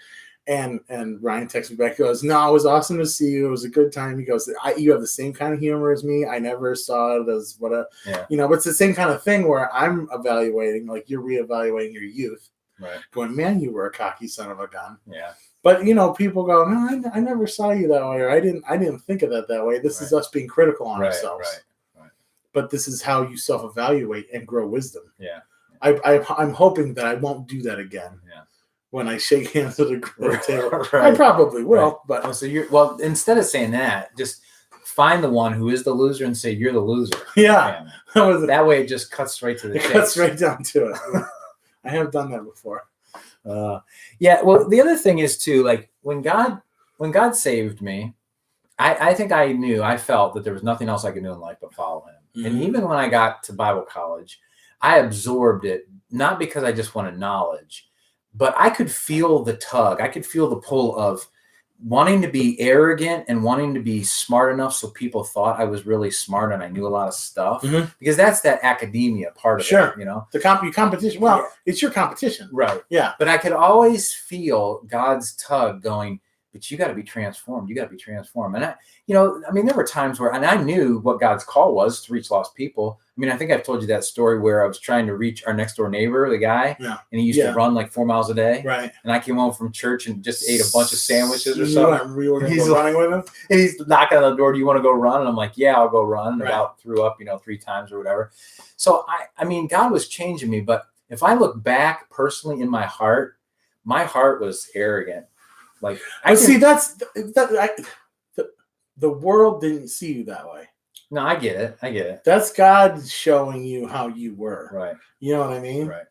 And Ryan texts me back, goes, no, it was awesome to see you. It was a good time. He goes, you have the same kind of humor as me. I never saw it as but it's the same kind of thing where I'm evaluating, like you're reevaluating your youth. Right. Going, man, you were a cocky son of a gun. Yeah. But, people go, no, I never saw you that way. Or I didn't think of that way. This is us being critical on ourselves. Right. But this is how you self-evaluate and grow wisdom. Yeah. I'm hoping that I won't do that again. Yeah. When I shake hands at a group table. Right. I probably will, but instead of saying that, just find the one who is the loser and say you're the loser. Yeah. That way it just cuts right to the chase. Cuts right down to it. I have done that before. Yeah. Well, the other thing is too, like when God saved me, I think I felt that there was nothing else I could do in life but follow him. Mm-hmm. And even when I got to Bible college, I absorbed it, not because I just wanted knowledge, but I could feel the tug. I could feel the pull of wanting to be arrogant and wanting to be smart enough so people thought I was really smart and I knew a lot of stuff. Mm-hmm. Because that's that academia part of it, The competition. Well, It's your competition. Right. Yeah. But I could always feel God's tug going, but you got to be transformed. You got to be transformed. And there were times where, and I knew what God's call was to reach lost people. I mean, I think I've told you that story where I was trying to reach our next door neighbor, the guy, and he used to run like 4 miles a day. Right. And I came home from church and just ate a bunch of sandwiches or something. He's running with him. And he's knocking on the door. Do you want to go run? And I'm like, yeah, I'll go run. And about threw up, 3 times or whatever. So I mean, God was changing me. But if I look back personally in my heart was arrogant. Like the world didn't see you that way. No, I get it. That's God showing you how you were. Right. You know what I mean? Right.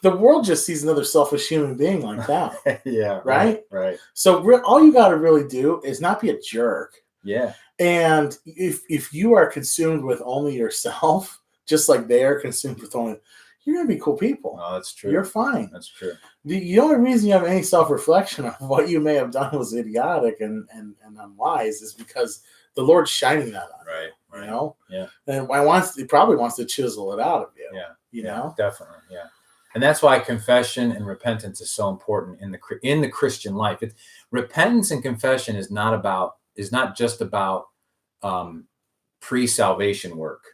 The world just sees another selfish human being like that. Yeah. Right? Right. So all you got to really do is not be a jerk. Yeah. And if you are consumed with only yourself, just like they are consumed with only, you're going to be cool people. Oh, that's true. You're fine. That's true. The only reason you have any self-reflection of what you may have done was idiotic and unwise is because the Lord's shining that on you. Right. Yeah. And he probably wants to chisel it out of you. Yeah. You know? Definitely. Yeah. And that's why confession and repentance is so important in the Christian life. Repentance and confession is not just about pre-salvation work.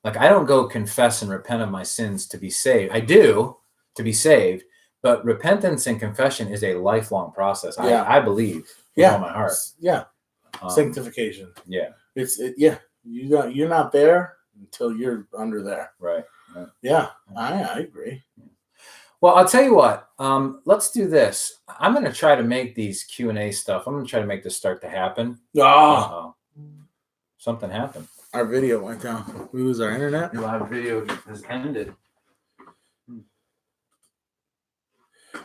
Like, I don't go confess and repent of my sins to be saved. I do to be saved, but repentance and confession is a lifelong process. Yeah. I believe with all my heart. Yeah. Sanctification. Yeah. You're not there until you're under there. Right. Yeah. I agree. Well, I'll tell you what. Let's do this. I'm going to try to make these Q&A stuff. I'm going to try to make this start to happen. Oh, something happened. Our video went down. We lose our internet. Your live video has ended.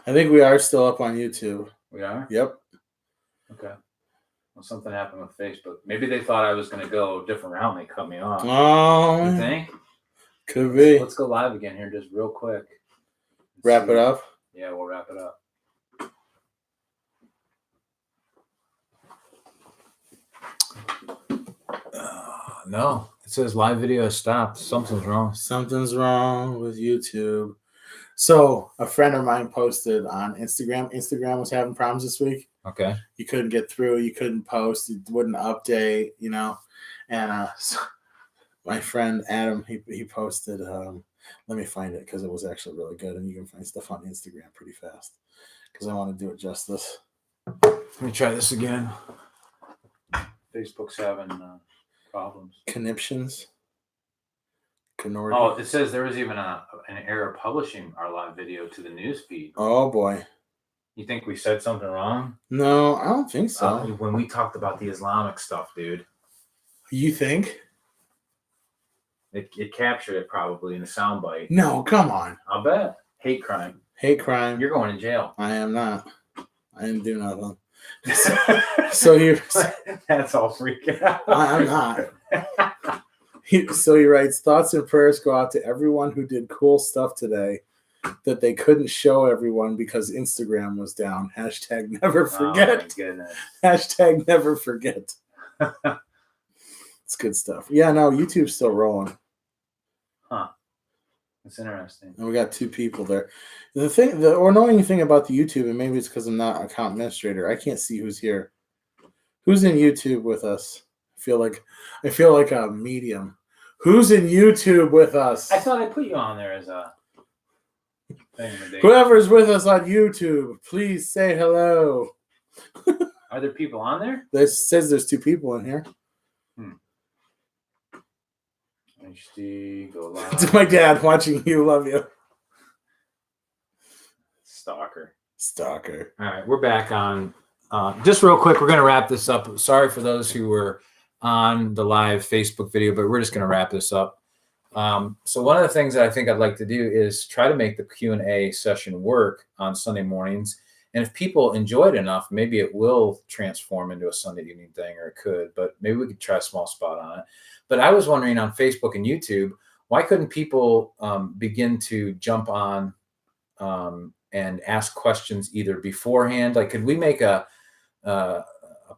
I think we are still up on YouTube. We are? Yep. Okay. Well, something happened with Facebook. Maybe they thought I was going to go a different route and they cut me off. Oh, You think? Could be. Let's go live again here just real quick. Wrap it up? Yeah, we'll wrap it up. No, it says live video has stopped. Something's wrong. Something's wrong with YouTube. So a friend of mine posted on Instagram. Instagram was having problems this week. Okay. You couldn't get through. You couldn't post. It wouldn't update. And so my friend Adam, he posted. Let me find it because it was actually really good, and you can find stuff on Instagram pretty fast because I want to do it justice. Let me try this again. Facebook's having problems. Conniptions. Oh, it says there was even an error publishing our live video to the news feed. Oh boy. You think we said something wrong? No, I don't think so. When we talked about the Islamic stuff, dude. You think? It captured it probably in a soundbite. No, come on. I'll bet. Hate crime. Hate crime. You're going to jail. I am not. I didn't do nothing. So you're. That's all freaking out. I'm not. So he writes, thoughts and prayers go out to everyone who did cool stuff today that they couldn't show everyone because Instagram was down. Hashtag never forget. Oh my goodness. Hashtag never forget. It's good stuff. Yeah, no, YouTube's still rolling. Huh. That's interesting. And we got 2 people there. The annoying thing about the YouTube, and maybe it's because I'm not account administrator, I can't see who's here. Who's in YouTube with us? I feel like a medium. Who's in YouTube with us? I thought I put you on there as a thing. Whoever's with us on YouTube, please say hello. Are there people on there? It says there's 2 people in here. HD, go live. It's my dad watching you. Love you. Stalker. All right, we're back on. Just real quick, we're going to wrap this up. Sorry for those who were on the live Facebook video, but we're just going to wrap this up. So one of the things that I think I'd like to do is try to make the Q&A session work on Sunday mornings. And if people enjoy it enough, maybe it will transform into a Sunday evening thing, or it could, but maybe we could try a small spot on it. But I was wondering on Facebook and YouTube, why couldn't people begin to jump on and ask questions either beforehand? Like, could we make a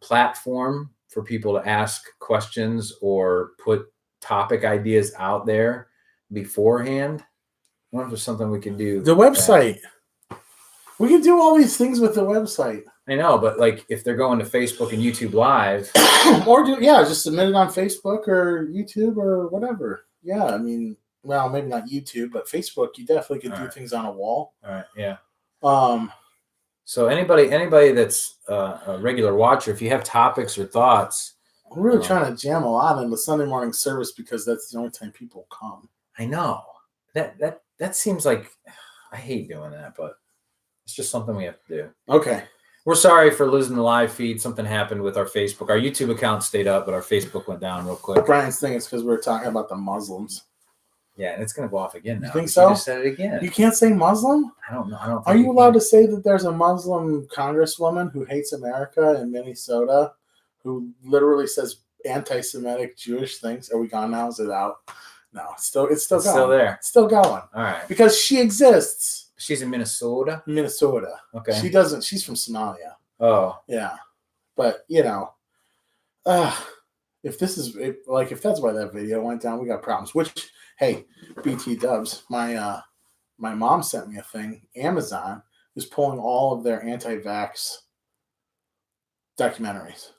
platform for people to ask questions or put topic ideas out there beforehand? I wonder if there's something we can do. The website. We can do all these things with the website. I know, but like if they're going to Facebook and YouTube Live, or just submit it on Facebook or YouTube or whatever. Yeah, I mean, well, maybe not YouTube, but Facebook, you definitely could do things on a wall. All right, yeah. So anybody that's a regular watcher, if you have topics or thoughts, I'm really trying to jam a lot into Sunday morning service because that's the only time people come. I know that seems like I hate doing that, but it's just something we have to do. Okay. We're sorry for losing the live feed. Something happened with our Facebook. Our YouTube account stayed up, but our Facebook went down real quick. Brian's thing is because we were talking about the Muslims. Yeah, and it's going to go off again now. You think so? You just said it again. You can't say Muslim? I don't know. Are you allowed to say that there's a Muslim congresswoman who hates America in Minnesota who literally says anti-Semitic Jewish things? Are we gone now? Is it out? No, it's still going. Still there. It's still going. All right. Because she exists. She's in Minnesota? Minnesota. Okay. She doesn't. She's from Somalia. Oh. Yeah. But, if that's why that video went down, we got problems. Which, hey, BT Dubs, my my mom sent me a thing. Amazon is pulling all of their anti-vax documentaries.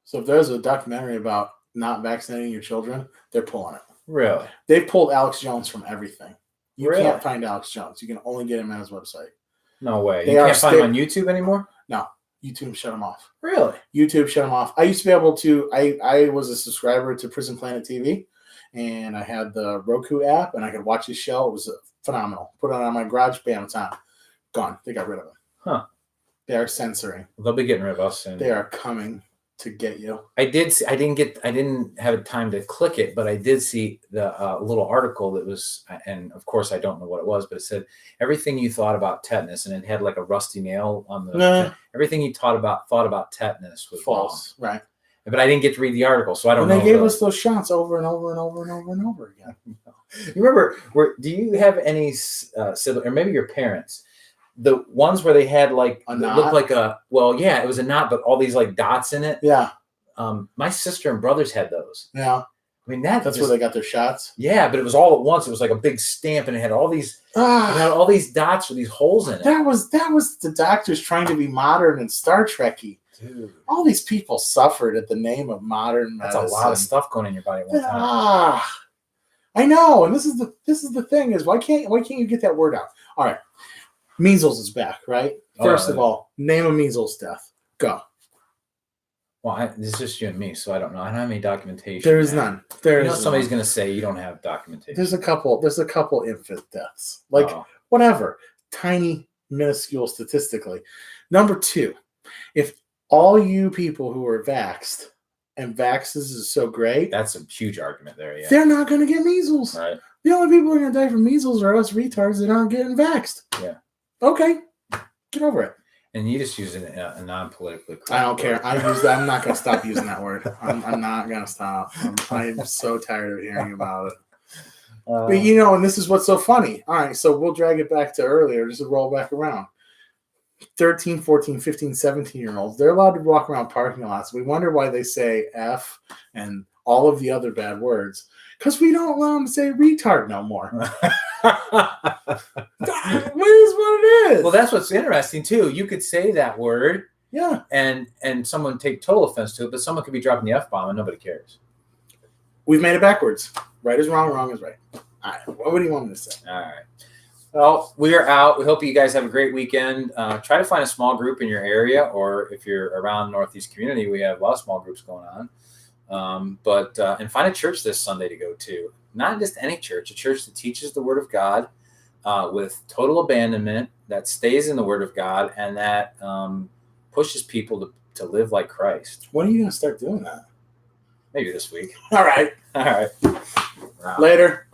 So if there's a documentary about not vaccinating your children, they're pulling it. Really? They've pulled Alex Jones from everything. You Really? can't find Alex Jones. You can only get him on his website. No way. They You are can't find him on YouTube anymore? No. YouTube shut him off. Really? YouTube shut him off. I used to be able to, I was a subscriber to Prison Planet TV, and I had the Roku app, and I could watch his show. It was phenomenal. Put it on my garage, bam, it's on. Gone. They got rid of it. Huh. They are censoring. They'll be getting rid of us soon. They are coming to get you. I did see, I didn't have time to click it, but I did see the little article that was, and of course I don't know what it was, but it said everything you thought about tetanus, and it had like a rusty nail on the everything you thought about tetanus was false, wrong. right? But I didn't get to read the article, so I don't know. And they gave us those shots over and over and over and over and over again. You remember? Do you have any sibling, or maybe your parents? The ones where they had like a it knot? looked like a it was a knot, but all these like dots in it. Yeah. My sister and brothers had those. Yeah. I mean that's where they got their shots. Yeah, but it was all at once. It was like a big stamp, and it had all these dots with these holes in it. That was the doctors trying to be modern and Star Trek-y. Dude, all these people suffered at the name of modern medicine. That's a lot of stuff going in your body at one time. I know, and this is the thing is why can't you get that word out? All right, measles is back, right? First of all, name a measles death. Go. Well, it's just you and me, so I don't know. I don't have any documentation. There is none. Somebody's going to say you don't have documentation. There's a couple infant deaths, like whatever, tiny, minuscule statistically. Number two, if all you people who are vaxxed and vaxxes is so great, that's a huge argument there. Yeah, they're not going to get measles. Right. The only people who are going to die from measles are us retards that aren't getting vaxxed. Yeah. Okay, get over it. And you just use a non-politically correct I don't care. I'm not going to stop using that word. I'm not going to stop. I'm so tired of hearing about it. But and this is what's so funny. All right, so we'll drag it back to earlier, just to roll back around. 13, 14, 15, 17-year-olds, they're allowed to walk around parking lots. We wonder why they say F and all of the other bad words. Because we don't allow them to say retard no more. What is what it is. Well, that's what's interesting, too. You could say that word. Yeah. And someone take total offense to it, but someone could be dropping the F-bomb and nobody cares. We've made it backwards. Right is wrong, wrong is right. All right. What do you want me to say? All right. Well, we are out. We hope you guys have a great weekend. Try to find a small group in your area, or if you're around Northeast community, we have a lot of small groups going on. And find a church this Sunday to go to. Not just any church, a church that teaches the Word of God with total abandonment, that stays in the Word of God, and that pushes people to live like Christ. When are you going to start doing that? Maybe this week. All right. All right. Wow. Later.